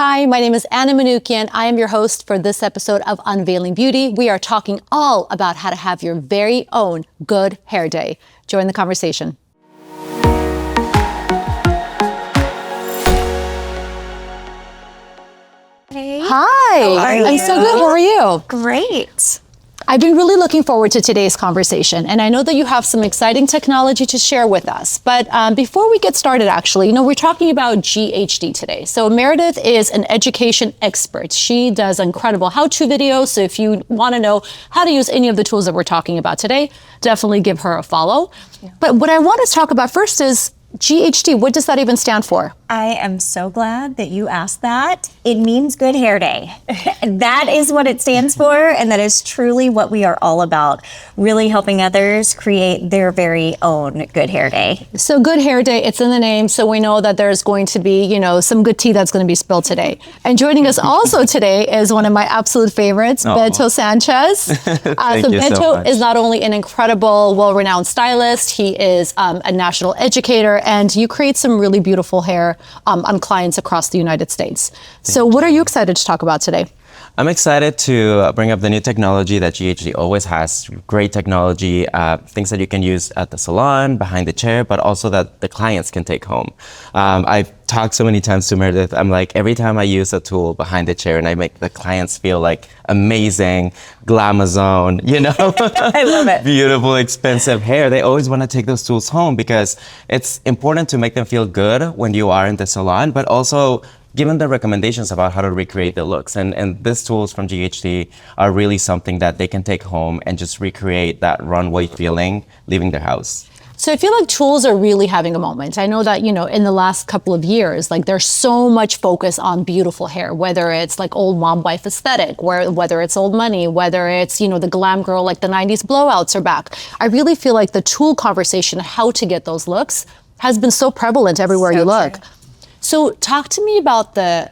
Hi, my name is Anna Manukian. I am your host for this episode of Unveiling Beauty. We are talking all about how to have your very own good hair day. Join the conversation. Hey. Hi, I'm so good. How are you? Great. I've been really looking forward to today's conversation, and I know that you have some exciting technology to share with us. But before we get started, actually, we're talking about GHD today. So Meredith is an education expert. She does incredible how-to videos. So if you want to know how to use any of the tools that we're talking about today, definitely give her a follow. Yeah. But what I want to talk about first is GHD. What does that even stand for? I am so glad that you asked that. It means Good Hair Day. That is what it stands for, and that is truly what we are all about, really helping others create their very own Good Hair Day. So Good Hair Day, it's in the name, so we know that there's going to be, some good tea that's going to be spilled today. And joining us also today is one of my absolute favorites, Beto Sanchez. So Beto is not only an incredible, well-renowned stylist, he is a national educator, and you create some really beautiful hair on clients across the United States. So what are you excited to talk about today? I'm excited to bring up the new technology that GHD always has. Great technology, things that you can use at the salon, behind the chair, but also that the clients can take home. I've talked so many times to Meredith, I'm like, every time I use a tool behind the chair and I make the clients feel like amazing, glamazon, I love it. Beautiful, expensive hair, they always want to take those tools home because it's important to make them feel good when you are in the salon, but also given the recommendations about how to recreate the looks. And these tools from GHD are really something that they can take home and just recreate that runway feeling leaving their house. So I feel like tools are really having a moment. I know that, in the last couple of years, there's so much focus on beautiful hair, whether it's old mom wife aesthetic, whether it's old money, whether it's, the glam girl, the 90s blowouts are back. I really feel like the tool conversation, how to get those looks, has been so prevalent everywhere you look. True. So talk to me about the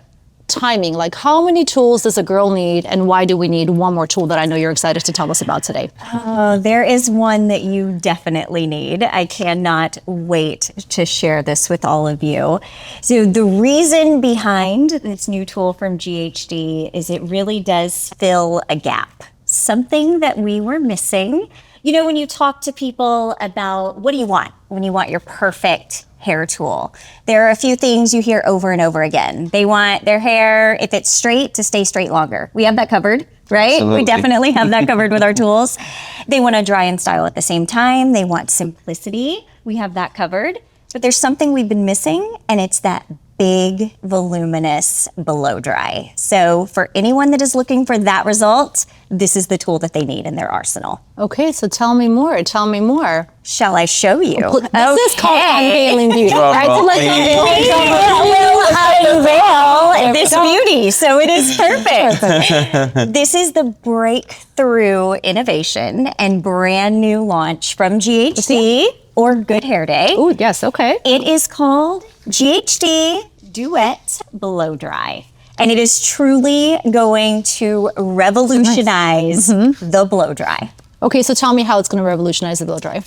timing, how many tools does a girl need and why do we need one more tool that I know you're excited to tell us about today? There is one that you definitely need. I cannot wait to share this with all of you. So the reason behind this new tool from GHD is it really does fill a gap, something that we were missing. When you talk to people about what do you want when you want your perfect hair tool, there are a few things you hear over and over again. They want their hair, if it's straight, to stay straight longer. We have that covered, right? Absolutely. We definitely have that covered with our tools. They want to dry and style at the same time. They want simplicity. We have that covered. But there's something we've been missing, and it's that big, voluminous blow dry. So for anyone that is looking for that result, this is the tool that they need in their arsenal. Okay, so tell me more. Shall I show you? This is called Unveiling Beauty. Right? So let's unveil this beauty. So it is perfect. This is the breakthrough innovation and brand new launch from GHD or Good Hair Day. Oh, yes, okay. It is called GHD Duet Blow Dry. And it is truly going to revolutionize the blow dry. Okay, so tell me how it's going to revolutionize the blow dry.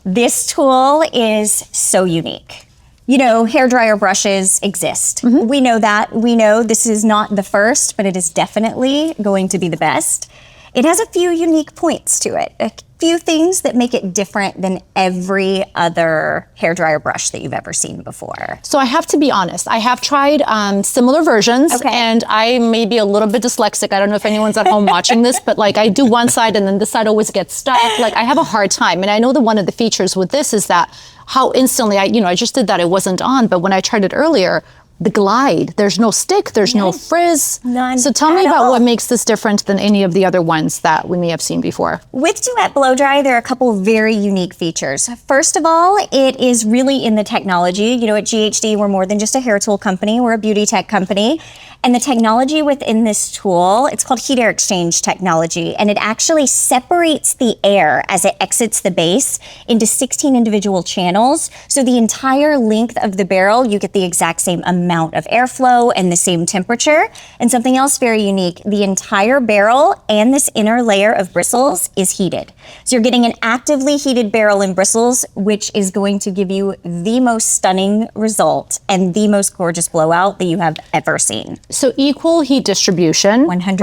This tool is so unique. Hair dryer brushes exist. We know that. We know this is not the first, but it is definitely going to be the best. It has a few unique points to it, a few things that make it different than every other hairdryer brush that you've ever seen before. So I have to be honest, I have tried similar versions, and I may be a little bit dyslexic. I don't know if anyone's at home watching this, but I do one side and then this side always gets stuck. I have a hard time. And I know that one of the features with this is that how instantly, I just did that, it wasn't on, but when I tried it earlier, the glide, there's no stick, there's no frizz. None. So tell me about what makes this different than any of the other ones that we may have seen before. With Duet Blow Dry, there are a couple very unique features. First of all, it is really in the technology. At GHD, we're more than just a hair tool company, we're a beauty tech company. And the technology within this tool, it's called heat air exchange technology, and it actually separates the air as it exits the base into 16 individual channels. So the entire length of the barrel, you get the exact same amount of airflow and the same temperature. And something else very unique, the entire barrel and this inner layer of bristles is heated. So you're getting an actively heated barrel and bristles, which is going to give you the most stunning result and the most gorgeous blowout that you have ever seen. So equal heat distribution, 100%.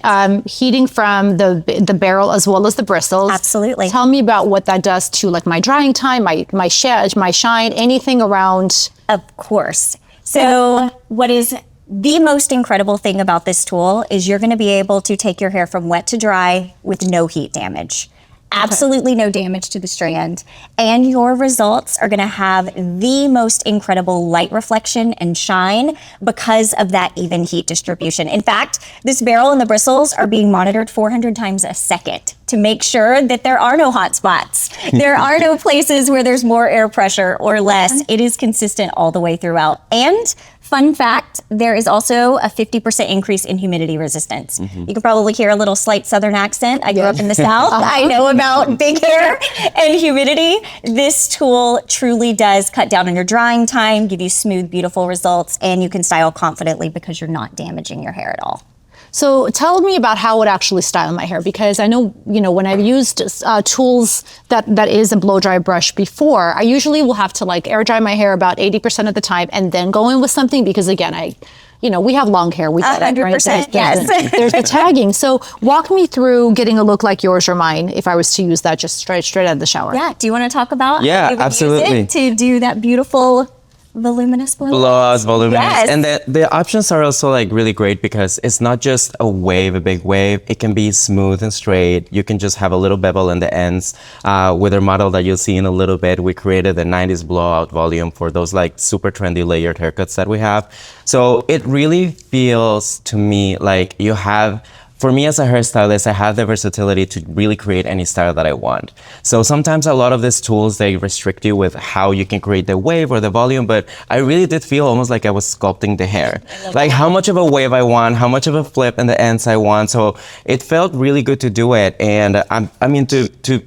right? Heating from the barrel as well as the bristles. Absolutely. Tell me about what that does to like my drying time, my shine, anything around. Of course. So what is the most incredible thing about this tool is you're going to be able to take your hair from wet to dry with no heat damage. Absolutely no damage to the strand. And your results are going to have the most incredible light reflection and shine because of that even heat distribution. In fact, this barrel and the bristles are being monitored 400 times a second to make sure that there are no hot spots. There are no places where there's more air pressure or less. It is consistent all the way throughout. And fun fact, there is also a 50% increase in humidity resistance. You can probably hear a little slight Southern accent. I grew up in the South. I know about big hair and humidity. This tool truly does cut down on your drying time, give you smooth, beautiful results, and you can style confidently because you're not damaging your hair at all. So tell me about how it actually style my hair, because I know, when I've used tools that is a blow dry brush before, I usually will have to like air dry my hair about 80% of the time and then go in with something because again, we have long hair. We get it, right? 100%, yes. There's the tagging. So walk me through getting a look like yours or mine if I was to use that just straight out of the shower. Yeah. Do you want to talk about Yeah, how you would absolutely. use it to do that beautiful voluminous blow? Blowout, voluminous. Yes. And the options are also like really great because it's not just a wave, a big wave. It can be smooth and straight. You can just have a little bevel in the ends. With our model that you'll see in a little bit, we created the 90s blowout volume for those like super trendy layered haircuts that we have. So it really feels to me like you have, for me as a hairstylist, I have the versatility to really create any style that I want. So sometimes a lot of these tools, they restrict you with how you can create the wave or the volume, but I really did feel almost like I was sculpting the hair. Like how much of a wave I want, how much of a flip in the ends I want. So it felt really good to do it. And to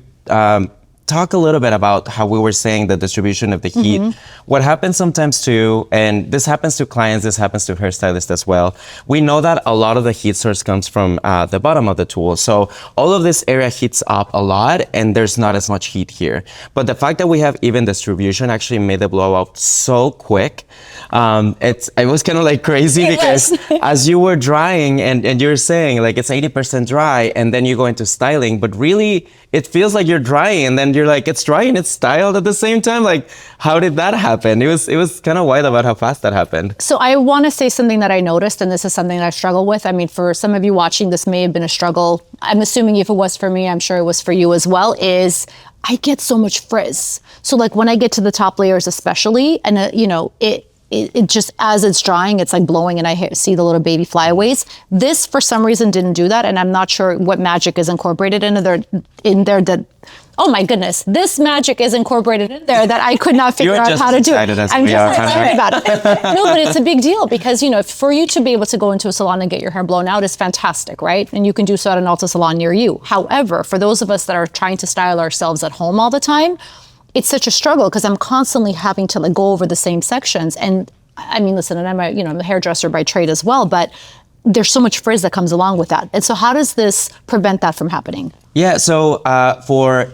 talk a little bit about how we were saying the distribution of the heat. What happens sometimes too, and this happens to clients, this happens to hairstylists as well, we know that a lot of the heat source comes from the bottom of the tool. So all of this area heats up a lot and there's not as much heat here. But the fact that we have even distribution actually made the blowout so quick. It was kind of like crazy because as you were drying and you're saying like it's 80% dry and then you go into styling, but really it feels like you're drying and then you're like, it's dry and it's styled at the same time. Like, how did that happen? It was kind of wild about how fast that happened. So I want to say something that I noticed, and this is something that I struggle with. I mean, for some of you watching, this may have been a struggle. I'm assuming if it was for me, I'm sure it was for you as well, is I get so much frizz. So like when I get to the top layers especially, and it just, as it's drying, it's like blowing and I see the little baby flyaways. This, for some reason, didn't do that. And I'm not sure what magic is incorporated in there that, oh my goodness, this magic is incorporated in there that I could not figure out how to do it. I'm just excited about it. No, but it's a big deal because, for you to be able to go into a salon and get your hair blown out is fantastic, right? And you can do so at an Ulta salon near you. However, for those of us that are trying to style ourselves at home all the time, it's such a struggle because I'm constantly having to like go over the same sections. And I mean, listen, and I'm a hairdresser by trade as well, but there's so much frizz that comes along with that. And so how does this prevent that from happening? Yeah, so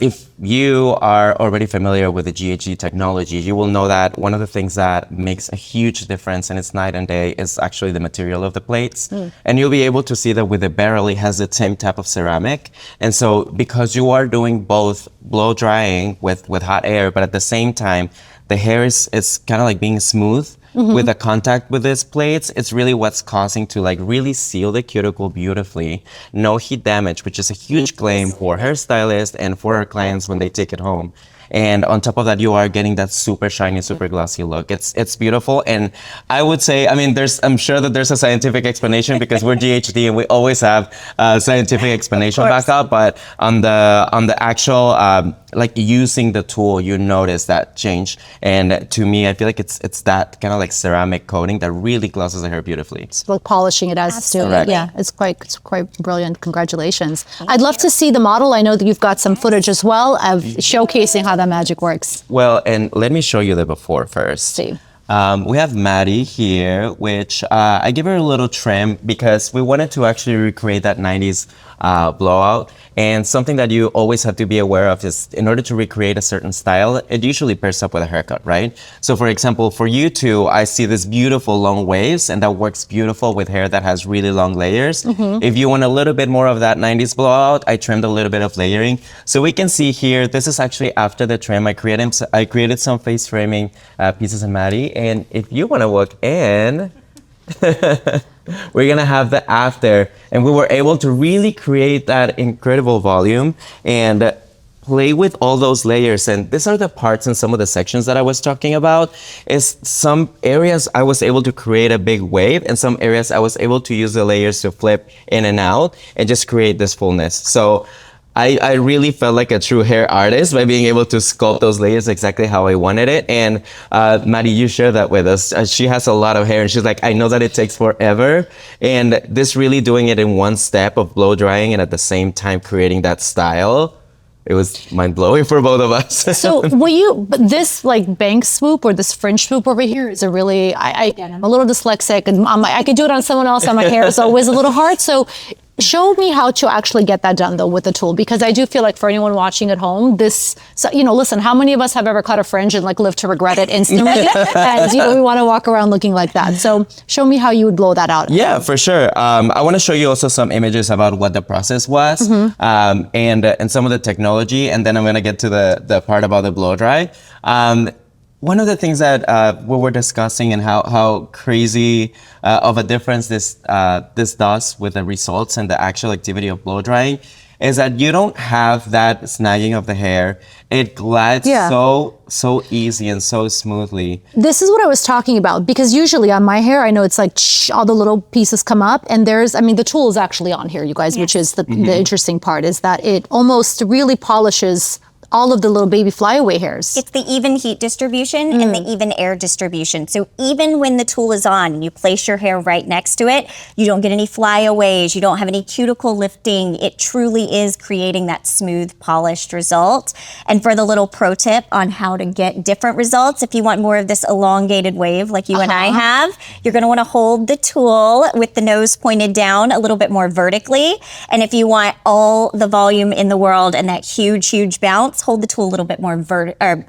if you are already familiar with the GHD technology, you will know that one of the things that makes a huge difference, and it's night and day, is actually the material of the plates. And you'll be able to see that with the barrel, it has the same type of ceramic. And so because you are doing both blow drying with hot air, but at the same time, the hair is kind of like being smooth. With the contact with these plates, it's really what's causing to like really seal the cuticle beautifully. No heat damage, which is a huge claim for hairstylists and for our clients when they take it home. And on top of that, you are getting that super shiny, super glossy look. It's beautiful. And I would say, I mean, I'm sure that there's a scientific explanation because we're GHD and we always have a scientific explanation back up. But on the actual, like using the tool, you notice that change. And to me, I feel like it's that kind of like ceramic coating that really glosses the hair beautifully. It's like polishing it as it's doing it. Yeah, it's quite brilliant. Congratulations. I'd love to see the model. I know that you've got some footage as well of showcasing how that magic works. Well, and let me show you the before first. See. We have Maddie here, which I give her a little trim because we wanted to actually recreate that 90s blowout. And something that you always have to be aware of is in order to recreate a certain style, it usually pairs up with a haircut, right? So for example, for you two, I see this beautiful long waves and that works beautiful with hair that has really long layers. If you want a little bit more of that 90s blowout, I trimmed a little bit of layering. So we can see here, this is actually after the trim. I created some face framing pieces in Maddie. And if you want to look in, we're gonna have the after, and we were able to really create that incredible volume and play with all those layers. And these are the parts and some of the sections that I was talking about. Is some areas I was able to create a big wave, and some areas I was able to use the layers to flip in and out and just create this fullness. So I really felt like a true hair artist by being able to sculpt those layers exactly how I wanted it. And Maddie, you share that with us. She has a lot of hair and she's like, I know that it takes forever. And this really doing it in one step of blow drying and at the same time creating that style, it was mind blowing for both of us. So but this like bank swoop or this fringe swoop over here is a really, I'm a little dyslexic and I could do it on someone else and my hair is always a little hard. So show me how to actually get that done though with the tool, because I do feel like for anyone watching at home, listen, how many of us have ever cut a fringe and like lived to regret it instantly? And we want to walk around looking like that. So show me how you would blow that out. Yeah, for sure. I want to show you also some images about what the process was and some of the technology. And then I'm going to get to the part about the blow dry. One of the things that we were discussing and how crazy of a difference this does with the results and the actual activity of blow drying is that you don't have that snagging of the hair. It glides so easy and so smoothly. This is what I was talking about, because usually on my hair, I know it's like all the little pieces come up, and the tool is actually on here, you guys, which is the interesting part, is that it almost really polishes all of the little baby flyaway hairs. It's the even heat distribution and the even air distribution. So even when the tool is on and you place your hair right next to it, you don't get any flyaways, you don't have any cuticle lifting. It truly is creating that smooth, polished result. And for the little pro tip on how to get different results, if you want more of this elongated wave like you and I have, you're gonna wanna hold the tool with the nose pointed down a little bit more vertically. And if you want all the volume in the world and that huge, huge bounce, hold the tool a little bit more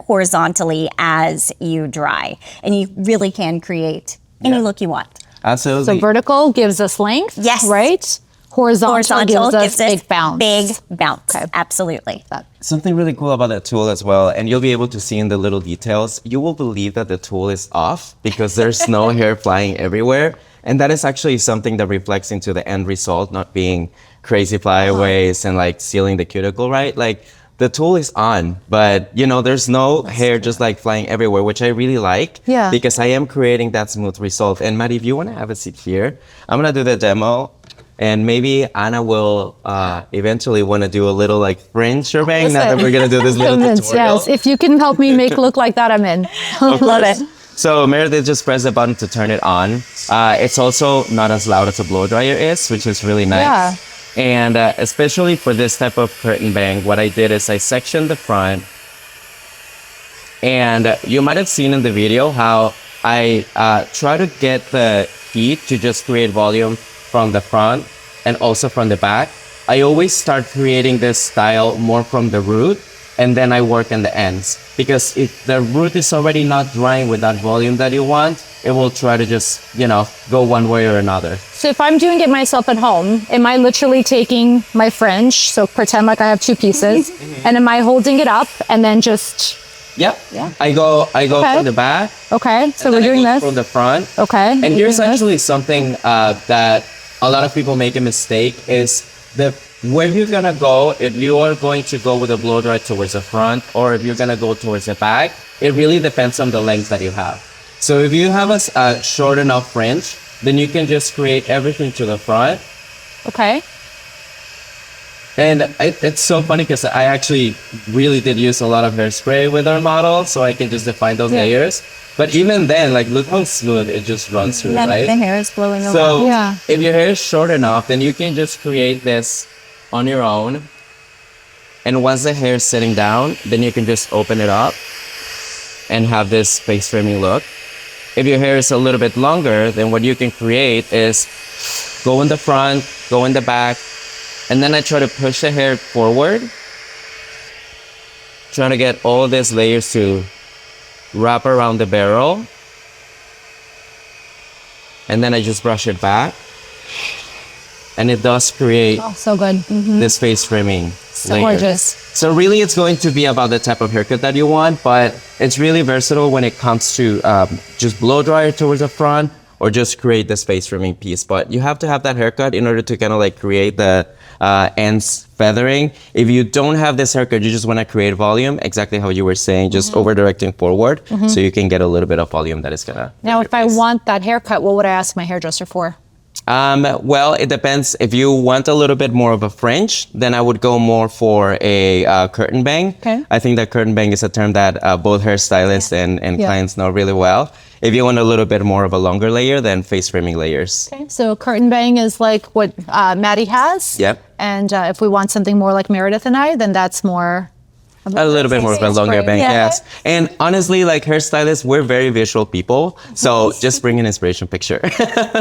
horizontally as you dry. And you really can create any look you want. Absolutely. So vertical gives us length, yes, right? Horizontal gives us big bounce. Big bounce, okay. Absolutely. Something really cool about that tool as well, and you'll be able to see in the little details, you will believe that the tool is off because there's no hair flying everywhere. And that is actually something that reflects into the end result, not being crazy flyaways and like sealing the cuticle, right? Like, the tool is on, but there's no hair just like flying everywhere, which I really like because I am creating that smooth result. And Maddie, if you want to have a seat here, I'm going to do the demo, and maybe Anna will eventually want to do a little like fringe shebang now that we're going to do this little tutorial. Yes, if you can help me make look like that, I'm in. Love it. So Meredith just pressed the button to turn it on. It's also not as loud as a blow dryer is, which is really nice. Yeah. And especially for this type of curtain bang, what I did is I sectioned the front. And you might have seen in the video how I try to get the heat to just create volume from the front and also from the back. I always start creating this style more from the root, and then I work in the ends. Because if the root is already not drying with that volume that you want, it will try to just, go one way or another. So if I'm doing it myself at home, am I literally taking my fringe, so pretend like I have two pieces, and am I holding it up and then just... Yep. Yeah. I go from the back. Okay, so we're doing this. From the front. Okay. And here's actually something that a lot of people make a mistake is where you're gonna go, if you are going to go with a blow dry towards the front or if you're gonna go towards the back, it really depends on the length that you have. So if you have a short enough fringe, then you can just create everything to the front. Okay. And it's so funny because I actually really did use a lot of hairspray with our model, so I can just define those layers. But even then, like, look how smooth it just runs through, right? The hair is blowing away. So if your hair is short enough, then you can just create this on your own. And once the hair is sitting down, then you can just open it up and have this face framing look. if your hair is a little bit longer, then what you can create is go in the front, go in the back, and then I try to push the hair forward, trying to get all these layers to wrap around the barrel. And then I just brush it back. And it does create so good. this face trimming layer. Gorgeous. So really it's going to be about the type of haircut that you want, but it's really versatile when it comes to just blow dry it towards the front or just create this face trimming piece. But you have to have that haircut in order to kind of like create the ends feathering. If you don't have this haircut, you just want to create volume, exactly how you were saying, just over directing forward so you can get a little bit of volume that is gonna. Now, if I want that haircut, what would I ask my hairdresser for? Well, it depends. If you want a little bit more of a fringe, then I would go more for a curtain bang. Okay. I think that curtain bang is a term that both hairstylists and clients know really well. If you want a little bit more of a longer layer, then face framing layers. Okay. So curtain bang is like what Maddie has. Yep. And if we want something more like Meredith and I, then that's more. A little bit more of a longer bang, Yeah. yes. And honestly, like hairstylists, we're very visual people. So just bring an inspiration picture.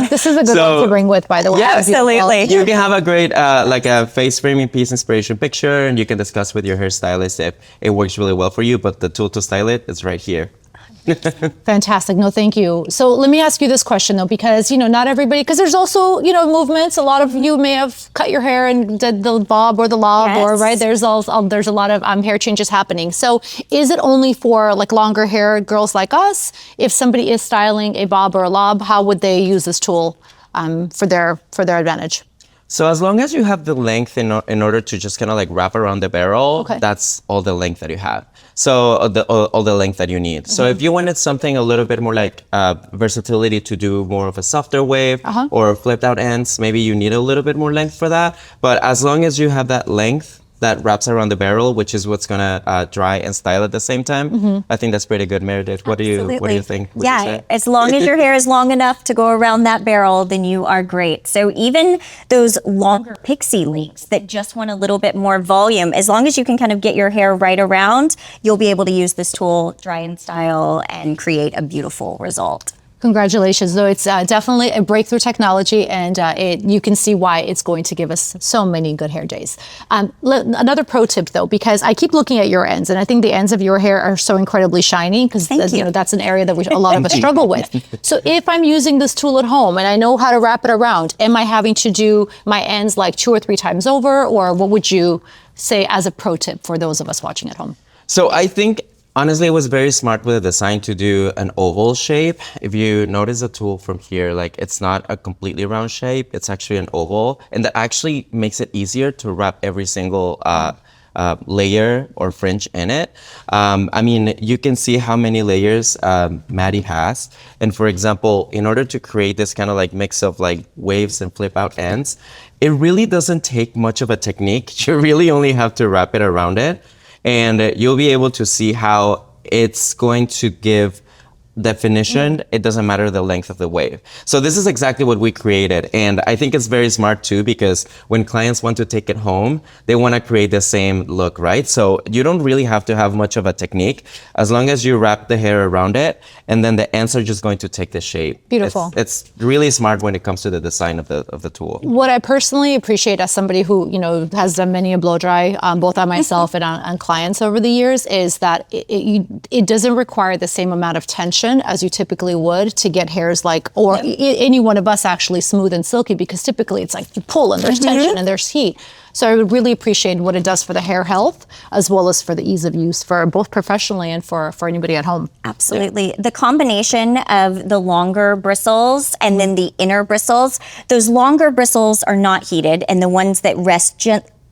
This is a good one to bring with, by the way. Yeah, absolutely. You can have a great, like a face framing piece inspiration picture, and you can discuss with your hairstylist if it works really well for you. But the tool to style it is right here. Fantastic. No, thank you. So let me ask you this question though, because not everybody, because there's also movements. A lot of you may have cut your hair and did the bob or the lob, Yes. or right. There's a lot of hair changes happening. So is it only for like longer hair girls like us? If somebody is styling a bob or a lob, how would they use this tool for their advantage? So as long as you have the length in order to just kind of like wrap around the barrel, Okay. that's all the length that you have. So all the length that you need. So if you wanted something a little bit more like versatility to do more of a softer wave or flipped out ends, maybe you need a little bit more length for that. But as long as you have that length that wraps around the barrel, which is what's gonna dry and style at the same time, I think that's pretty good, Meredith. What do you think? Would you Yeah, say? as long as your hair is long enough to go around that barrel, then you are great. So even those longer pixie links that just want a little bit more volume, as long as you can kind of get your hair right around, you'll be able to use this tool, dry and style, and create a beautiful result. Congratulations, though. It's definitely a breakthrough technology, and you can see why it's going to give us so many good hair days. Another pro tip, though, because I keep looking at your ends, and I think the ends of your hair are so incredibly shiny, because that's an area that a lot of us struggle with. So if I'm using this tool at home and I know how to wrap it around, am I having to do my ends like 2 or 3 times over, or what would you say as a pro tip for those of us watching at home? So I think, honestly, it was very smart with the design to do an oval shape. If you notice the tool from here, like it's not a completely round shape, it's actually an oval. And that actually makes it easier to wrap every single layer or fringe in it. I mean, you can see how many layers Maddie has. And for example, in order to create this kind of like mix of like waves and flip out ends, it really doesn't take much of a technique. You really only have to wrap it around it. And you'll be able to see how it's going to give definition. It doesn't matter the length of the wave. So this is exactly what we created. And I think it's very smart too, because when clients want to take it home, they want to create the same look, right? So you don't really have to have much of a technique as long as you wrap the hair around it, and then the ends are just going to take the shape. Beautiful. It's really smart when it comes to the design of the tool. What I personally appreciate as somebody who, has done many a blow dry, both on myself and on clients over the years, is that it doesn't require the same amount of tension as you typically would to get hairs any one of us actually smooth and silky, because typically it's like you pull and there's tension and there's heat. So I would really appreciate what it does for the hair health, as well as for the ease of use for both professionally and for anybody at home. Absolutely. Yeah. The combination of the longer bristles and then the inner bristles, those longer bristles are not heated, and the ones that rest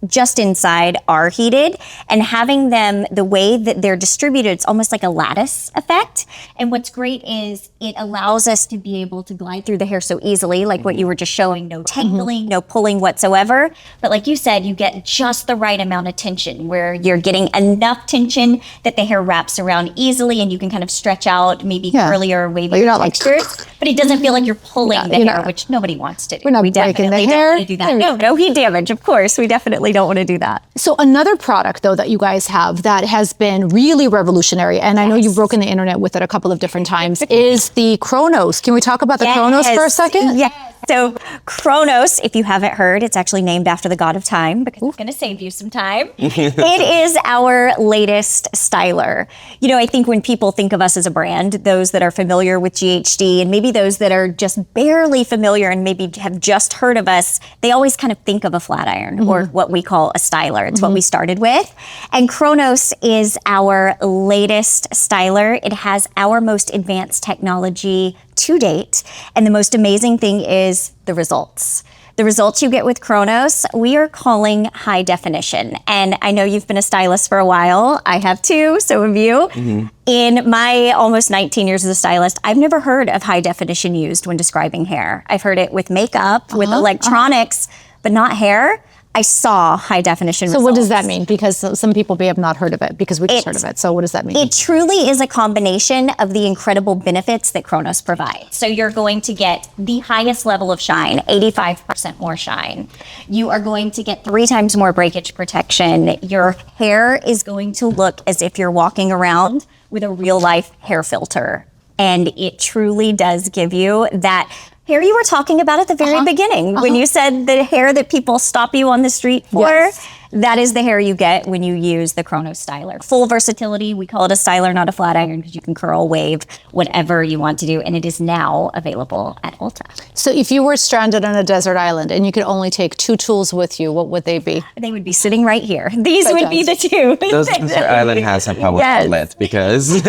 just inside are heated, and having them the way that they're distributed, it's almost like a lattice effect. And what's great is it allows us to be able to glide through the hair so easily, like what you were just showing, no tangling, no pulling whatsoever. But like you said, you get just the right amount of tension where you're getting enough tension that the hair wraps around easily, and you can kind of stretch out maybe curlier, wavy textures. But it doesn't feel like you're pulling the hair, which nobody wants to do. We're not breaking the hair. Do that. No heat damage, of course. We definitely definitely don't want to do that. So another product though that you guys have that has been really revolutionary, and I know you've broken the internet with it a couple of different times, is the Chronos. Can we talk about the Chronos for a second? Yes. So Chronos, if you haven't heard, it's actually named after the god of time because it's going to save you some time. It is our latest styler. You know, I think when people think of us as a brand, those that are familiar with GHD and maybe those that are just barely familiar and maybe have just heard of us, they always kind of think of a flat iron or what we call a styler. It's what we started with. And Chronos is our latest styler. It has our most advanced technology to date. And the most amazing thing is the results. The results you get with Chronos, we are calling high definition. And I know you've been a stylist for a while. I have too, so have you. In my almost 19 years as a stylist, I've never heard of high definition used when describing hair. I've heard it with makeup, with electronics, but not hair. I saw high definition results. So what does that mean? Because some people may have not heard of it because we just heard of it. So what does that mean? It truly is a combination of the incredible benefits that Chronos provides. So you're going to get the highest level of shine, 85% more shine. You are going to get 3 times more breakage protection. Your hair is going to look as if you're walking around with a real life hair filter. And it truly does give you that hair you were talking about at the very beginning when you said the hair that people stop you on the street for. That is the hair you get when you use the Chronos styler. Full versatility. We call it a styler, not a flat iron, because you can curl, wave, whatever you want to do. And it is now available at Ulta. So if you were stranded on a desert island and you could only take 2 tools with you, what would they be? They would be sitting right here. These would be the 2. Those desert island has a power outlet because as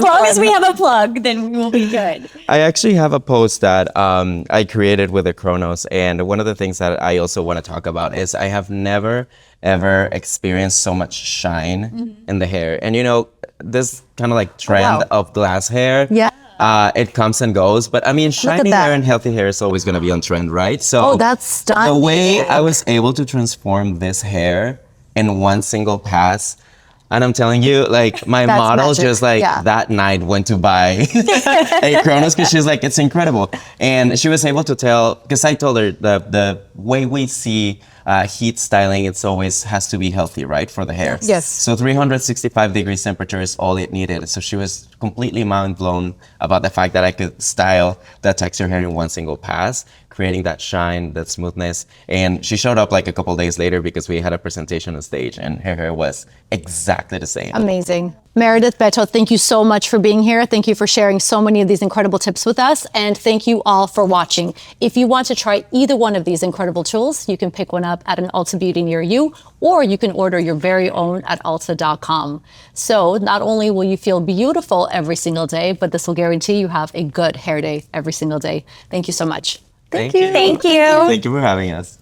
long as we have a plug, then we will be good. I actually have a post that I created with the Chronos, and one of the things that I also want to talk about is I have never ever experienced so much shine in the hair. And you know, this kind of like trend of glass hair, it comes and goes, but I mean, shiny hair and healthy hair is always going to be on trend, right? So that's stunning. The way I was able to transform this hair in one single pass, and I'm telling you, like, my model magic. just like that night went to buy a Chronos because she's like, it's incredible. And she was able to tell, because I told her the way we see heat styling, it's always has to be healthy, right, for the hair. Yes. So 365 degrees temperature is all it needed. So she was completely mind blown about the fact that I could style that texture hair in one single pass, creating that shine, that smoothness. And she showed up like a couple days later because we had a presentation on stage and her hair was exactly the same. Amazing. Meredith, Beto, thank you so much for being here. Thank you for sharing so many of these incredible tips with us. And thank you all for watching. If you want to try either one of these incredible tools, you can pick one up at an Ulta Beauty near you, or you can order your very own at Ulta.com. So not only will you feel beautiful every single day, but this will guarantee you have a good hair day every single day. Thank you so much. Thank you. Thank you. Thank you for having us.